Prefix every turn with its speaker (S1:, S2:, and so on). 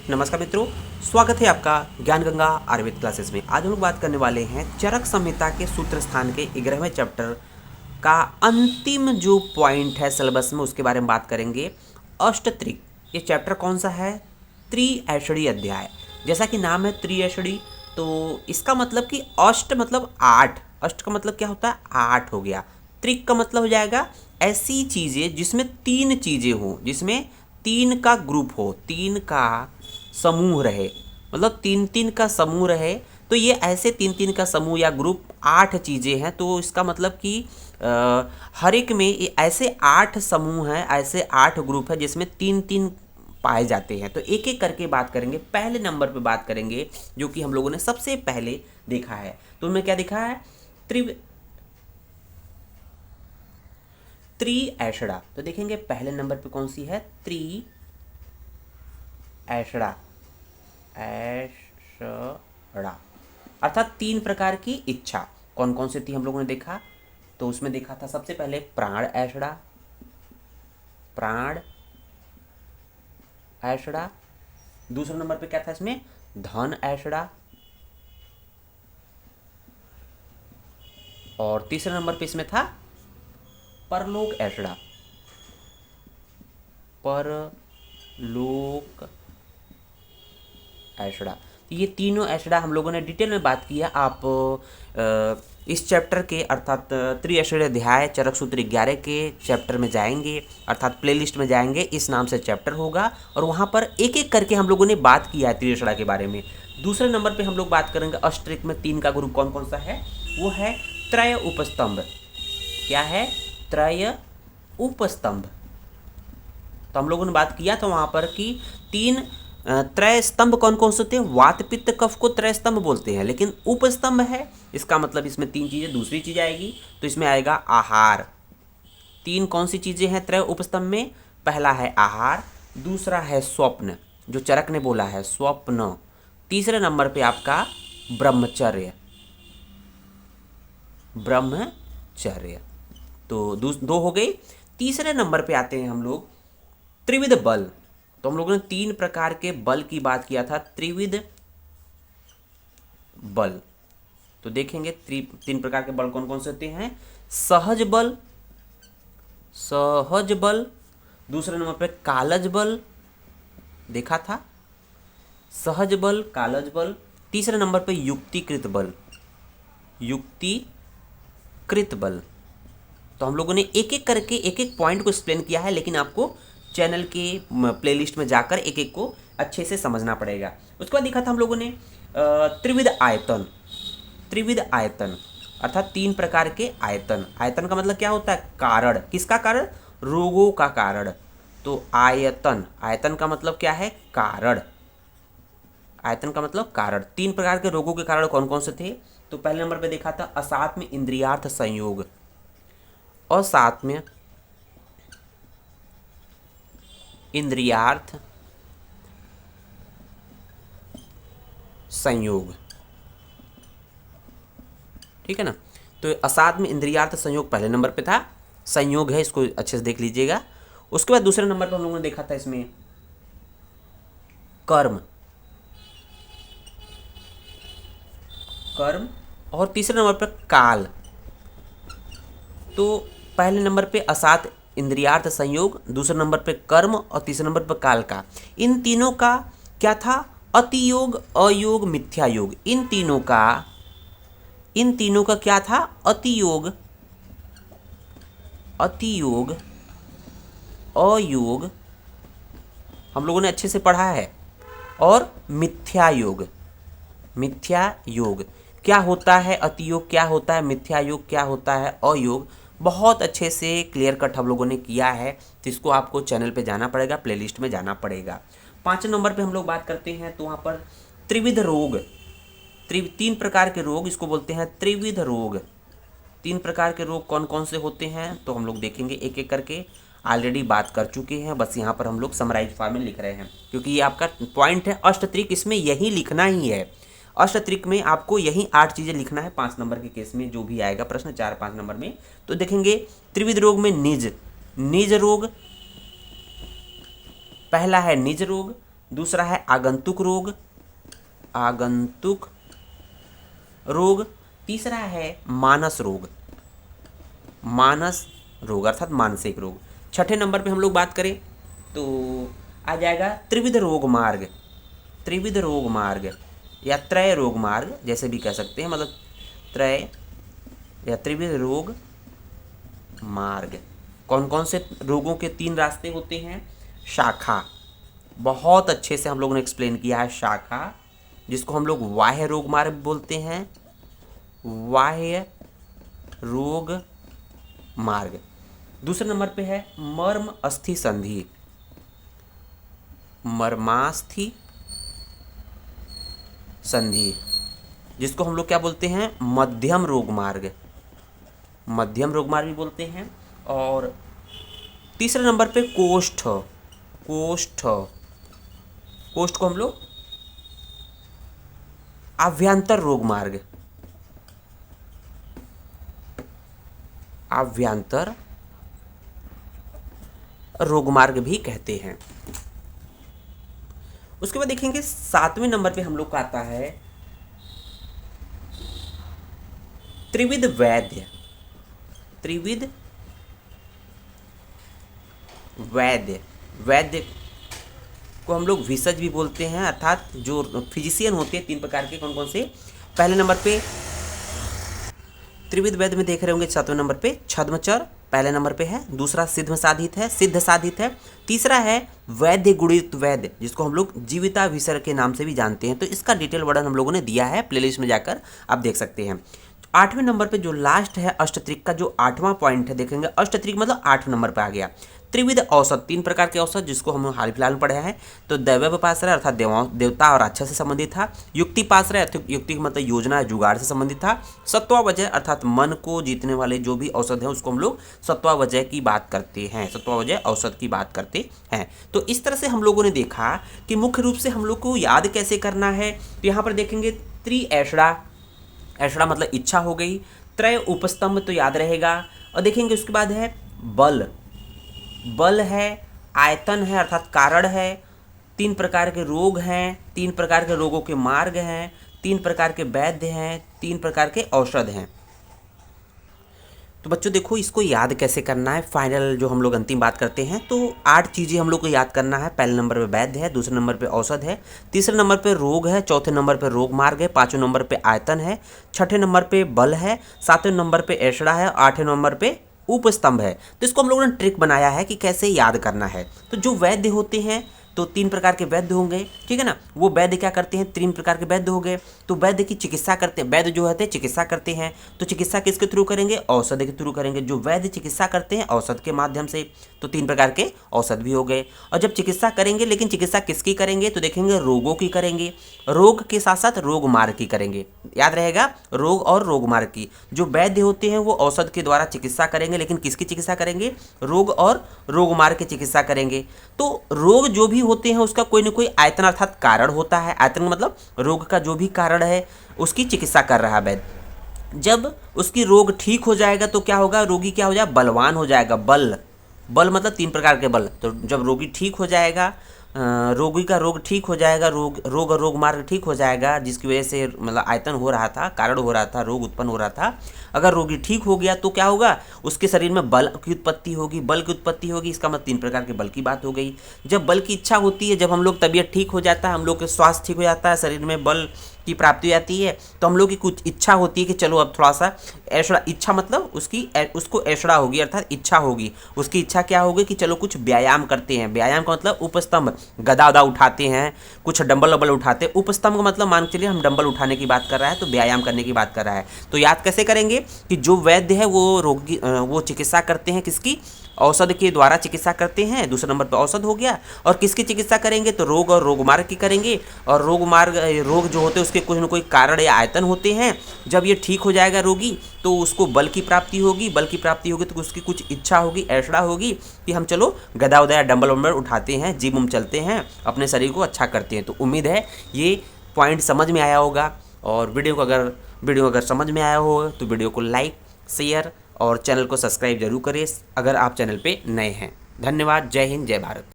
S1: नमस्कार मित्रों, स्वागत है आपका ज्ञान गंगा आयुर्वेद क्लासेस में। आज हम लोग बात करने वाले हैं चरक संहिता के सूत्र स्थान के 11वें चैप्टर का अंतिम जो पॉइंट है सिलेबस में, उसके बारे में बात करेंगे। अष्टत्रिक, ये चैप्टर कौन सा है? त्रिऐषणी अध्याय। जैसा कि नाम है त्रिऐषणी, तो इसका मतलब कि अष्ट मतलब 8। अष्ट का मतलब क्या होता है? 8 हो गया। त्रिक का मतलब हो जाएगा ऐसी चीज़ें जिसमें 3 चीज़ें हों, जिसमें 3 का ग्रुप हो, 3 का समूह रहे, मतलब 3 का समूह रहे। तो ये ऐसे 3 का समूह या ग्रुप 8 चीज़ें हैं। तो इसका मतलब कि हर एक में ये ऐसे 8 समूह हैं, ऐसे 8 ग्रुप है जिसमें 3 पाए जाते हैं। तो एक एक करके बात करेंगे। पहले नंबर पे बात करेंगे जो कि हम लोगों ने सबसे पहले देखा है। तो उनमें क्या दिखा है? त्रिऐषणा। तो देखेंगे पहले नंबर पे कौन सी है? त्रिऐषणा। ऐषणा अर्थात 3 प्रकार की इच्छा। कौन कौन सी थी हम लोगों ने देखा? तो उसमें देखा था सबसे पहले प्राण ऐषणा। प्राण ऐषणा। दूसरे नंबर पे क्या था इसमें? धन ऐषणा। और तीसरे नंबर पे इसमें था परलोक ऐषणा। परलोक ऐषणा। ये तीनों ऐषणा हम लोगों ने डिटेल में बात किया। आप इस चैप्टर के अर्थात त्रिऐषणी अध्याय चरक सूत्र 11 के चैप्टर में जाएंगे, अर्थात प्लेलिस्ट में जाएंगे, इस नाम से चैप्टर होगा और वहाँ पर एक एक करके हम लोगों ने बात किया है त्रिऐषणा के बारे में। दूसरे नंबर पे हम लोग बात करेंगे अष्टरिक में 3 का ग्रुप कौन कौन सा है? वो है त्रय उपस्तंभ। क्या है? त्रय उपस्तंभ। तो हम लोगों ने बात किया था वहाँ पर कि 3 त्रय स्तंभ कौन कौन से होते हैं? वात पित्त कफ को त्रय स्तंभ बोलते हैं, लेकिन उपस्तंभ है, इसका मतलब इसमें 3 चीज़ें। दूसरी चीज़ आएगी तो इसमें आएगा आहार। 3 कौन सी चीज़ें हैं त्रय उपस्तंभ में? पहला है आहार, दूसरा है स्वप्न, जो चरक ने बोला है स्वप्न, तीसरे नंबर पे आपका ब्रह्मचर्य। ब्रह्मचर्य तो दो हो गई। तीसरे नंबर पे आते हैं हम लोग त्रिविध बल। तो हम लोगों ने 3 प्रकार के बल की बात किया था, त्रिविध बल। तो देखेंगे 3 प्रकार के बल कौन कौन से होते हैं? सहज बल, सहज बल। दूसरे नंबर पे कालज बल, देखा था, सहज बल, कालज बल। तीसरे नंबर पे युक्तिकृत बल, युक्तिकृत बल। तो हम लोगों ने एक एक करके एक एक पॉइंट को एक्सप्लेन किया है, लेकिन आपको चैनल के प्लेलिस्ट में जाकर एक एक को अच्छे से समझना पड़ेगा। उसके बाद देखा था हम लोगों ने त्रिविध आयतन। त्रिविध आयतन अर्थात 3 प्रकार के आयतन। आयतन का मतलब क्या होता है? कारण। किसका कारण? रोगों का कारण। तो आयतन, आयतन का मतलब क्या है? कारण। आयतन का मतलब कारण। 3 प्रकार के रोगों के कारण कौन कौन से थे? तो पहले नंबर पे देखा था असात्म इंद्रियार्थ संयोग। असात्म्य इंद्रियार्थ संयोग, ठीक है ना। तो असाध्य में इंद्रियार्थ संयोग पहले नंबर पे था, संयोग है, इसको अच्छे से देख लीजिएगा। उसके बाद दूसरे नंबर पर हम लोगों ने देखा था इसमें कर्म, कर्म। और तीसरे नंबर पर काल। तो पहले नंबर पे असात इंद्रियार्थ संयोग, दूसरे नंबर पे कर्म और तीसरे नंबर पर काल का। इन तीनों का क्या था? अतियोग, अयोग, मिथ्या योग। इन तीनों का क्या था? अतियोग, अतियोग, अयोग, हम लोगों ने अच्छे से पढ़ा है, और मिथ्या योग। मिथ्या योग क्या होता है? अतियोग क्या होता है? मिथ्या योग क्या होता है? अयोग बहुत अच्छे से क्लियर कट हम लोगों ने किया है। तो इसको आपको चैनल पे जाना पड़ेगा, प्लेलिस्ट में जाना पड़ेगा। 5 नंबर पे हम लोग बात करते हैं तो वहाँ पर त्रिविध रोग। 3 प्रकार के रोग, इसको बोलते हैं त्रिविध रोग। 3 प्रकार के रोग कौन कौन से होते हैं? तो हम लोग देखेंगे एक एक करके। ऑलरेडी बात कर चुके हैं, बस यहाँ पर हम लोग समराइज फॉर्म में लिख रहे हैं, क्योंकि ये आपका पॉइंट है अष्टत्रिक, इसमें यही लिखना ही है। अष्टत्रिक में आपको यही 8 चीज़ें लिखना है। 5 नंबर के केस में जो भी आएगा प्रश्न 4-5 नंबर में। तो देखेंगे त्रिविध रोग में निज रोग, पहला है निज रोग, दूसरा है आगंतुक रोग, आगंतुक रोग। तीसरा है मानस रोग, मानस रोग अर्थात मानसिक रोग। छठे नंबर पे हम लोग बात करें तो आ जाएगा त्रिविध रोग मार्ग, त्रिविध रोग मार्ग या त्रय रोग मार्ग जैसे भी कह सकते हैं, मतलब त्रय या त्रिविध रोग मार्ग। कौन कौन से रोगों के 3 रास्ते होते हैं? शाखा, बहुत अच्छे से हम लोगों ने एक्सप्लेन किया है। शाखा जिसको हम लोग बाह्य रोग मार्ग बोलते हैं, बाह्य रोग मार्ग। दूसरे नंबर पे है मर्म अस्थि संधि, मर्मास्थि संधि जिसको हम लोग क्या बोलते हैं? मध्यम रोग मार्ग, मध्यम रोग मार्ग भी बोलते हैं। और तीसरे नंबर पे कोष्ठ, कोष्ठ, कोष्ठ को हम लोग आभ्यंतर रोग मार्ग, आभ्यंतर रोग मार्ग भी कहते हैं। उसके बाद देखेंगे 7वें नंबर पे हम लोग का आता है त्रिविध वैद्य, त्रिविध वैद्य। वैद्य को हम लोग विशज भी बोलते हैं, अर्थात जो फिजिशियन होते हैं 3 प्रकार के। कौन कौन से? पहले नंबर पे त्रिविध वैद्य में देख रहे होंगे 7वें नंबर पे छद्मचर पहले नंबर पे है, दूसरा सिद्ध साधित है, सिद्ध साधित है, तीसरा है वैद्य गुणित वैद्य जिसको हम लोग जीविताभिसर के नाम से भी जानते हैं। तो इसका डिटेल वर्णन हम लोगों ने दिया है, प्लेलिस्ट में जाकर आप देख सकते हैं। 8वें नंबर पे जो लास्ट है अष्टत्रिक का जो 8वां पॉइंट है, देखेंगे अष्टत्रिक मतलब 8वें नंबर पे आ गया। त्रिविध औसत, 3 प्रकार के औसत जिसको हम हाल फिलहाल में पढ़े हैं। तो दैवोपाश्रय अर्थात देवता और राक्षस से संबंधित था। युक्तिपाश्रय अर्थात युक्ति मतलब योजना जुगाड़ से संबंधित था। सत्वावजय अर्थात मन को जीतने वाले जो भी औसत हैं उसको हम लोग सत्वावजय की बात करते हैं, सत्वावजय औसत की बात करते हैं। तो इस तरह से हम लोगों ने देखा कि मुख्य रूप से हम लोग को याद कैसे करना है। तो यहाँ पर देखेंगे त्रिऐषणा, ऐषणा मतलब इच्छा हो गई। त्रय उपस्तंभ तो याद रहेगा। और देखेंगे उसके बाद है बल, बल है, आयतन है अर्थात कारण है, 3 प्रकार के रोग हैं, 3 प्रकार के रोगों के मार्ग हैं, 3 प्रकार के वैद्य हैं, 3 प्रकार के औषध हैं। तो बच्चों देखो इसको याद कैसे करना है, फाइनल जो हम लोग अंतिम बात करते हैं। तो 8 चीज़ें हम लोग को याद करना है। पहले नंबर पे वैद्य है, दूसरे नंबर पे औषध है, तीसरे नंबर पे रोग है, चौथे नंबर पे रोग मार्ग है, 5वें नंबर पे आयतन है, 6ठे नंबर पे बल है, 7वें नंबर पे ऐषणा है, 8वें नंबर पे उपस्तंभ है। तो इसको हम लोगों ने ट्रिक बनाया है कि कैसे याद करना है। तो जो वैद्य होते हैं तो 3 प्रकार के वैद्य होंगे, ठीक है ना। वो वैद्य क्या करते हैं? 3 प्रकार के वैद्य हो गए। तो वैद्य की चिकित्सा करते हैं, वैद्य जो होते हैं चिकित्सा करते हैं। तो चिकित्सा किसके थ्रू करेंगे? औषध के थ्रू करेंगे। जो वैद्य चिकित्सा करते हैं औषध के माध्यम से, तो 3 प्रकार के औषध भी हो गए। और जब चिकित्सा करेंगे, लेकिन चिकित्सा किसकी करेंगे? तो देखेंगे रोगों की करेंगे, रोग के साथ साथ रोग मार्ग की करेंगे। याद रहेगा, रोग और रोग मार्ग की। जो वैद्य होते हैं वो औषध के द्वारा चिकित्सा करेंगे, लेकिन किसकी चिकित्सा करेंगे? रोग और रोग मार्ग की चिकित्सा करेंगे। तो रोग जो भी होते हैं उसका कोई ना कोई आयतन अर्थात कारण होता है। आयतन मतलब रोग का जो भी कारण है उसकी चिकित्सा कर रहा है वैद्य। जब उसकी रोग ठीक हो जाएगा तो क्या होगा? रोगी क्या हो जाएगा? बलवान हो जाएगा। बल, बल मतलब 3 प्रकार के बल। तो जब रोगी ठीक हो जाएगा, रोगी का रोग ठीक हो जाएगा, रोग और रोग मार्ग ठीक हो जाएगा, जिसकी वजह से मतलब आयतन हो रहा था, कारण हो रहा था, रोग उत्पन्न हो रहा था। अगर रोगी ठीक हो गया तो क्या होगा? उसके शरीर में बल की उत्पत्ति होगी। बल की उत्पत्ति होगी इसका मतलब 3 प्रकार के बल की बात हो गई। जब बल की इच्छा होती है, जब हम लोग तबीयत ठीक हो जाता है, हम लोग के स्वास्थ्य ठीक हो जाता है, शरीर में बल की प्राप्ति हो जाती है, तो हम लोग की कुछ इच्छा होती है कि चलो अब थोड़ा सा ऐशड़ा, इच्छा मतलब उसको ऐशड़ा होगी अर्थात इच्छा होगी। उसकी इच्छा क्या होगी कि चलो कुछ व्यायाम करते हैं। व्यायाम का मतलब उपस्तंभ, गदा उदा उठाते हैं, कुछ डंबल वंबल उठाते हैं। उपस्तंभ का मतलब मान के चलिए हम डंबल उठाने की बात कर रहा है, तो व्यायाम करने की बात कर रहा है। तो याद कैसे करेंगे कि जो वैद्य है वो चिकित्सा करते हैं किसकी? औषध के द्वारा चिकित्सा करते हैं। दूसरे नंबर पर औषध हो गया। और किसकी चिकित्सा करेंगे? तो रोग और रोग मार्ग की करेंगे। और रोग जो होते हैं उसके कुछ न कोई कारण या आयतन होते हैं। जब ये ठीक हो जाएगा रोगी तो उसको बल की प्राप्ति होगी। बल की प्राप्ति होगी तो उसकी कुछ इच्छा होगी, ऐशड़ा होगी कि हम चलो गदा उदा या डंबल वंबल उठाते हैं, जिम उम चलते हैं, अपने शरीर को अच्छा करते हैं। तो उम्मीद है ये पॉइंट समझ में आया होगा। और वीडियो अगर समझ में आया हो तो वीडियो को लाइक, शेयर और चैनल को सब्सक्राइब जरूर करें अगर आप चैनल पे नए हैं। धन्यवाद। जय हिंद, जय भारत।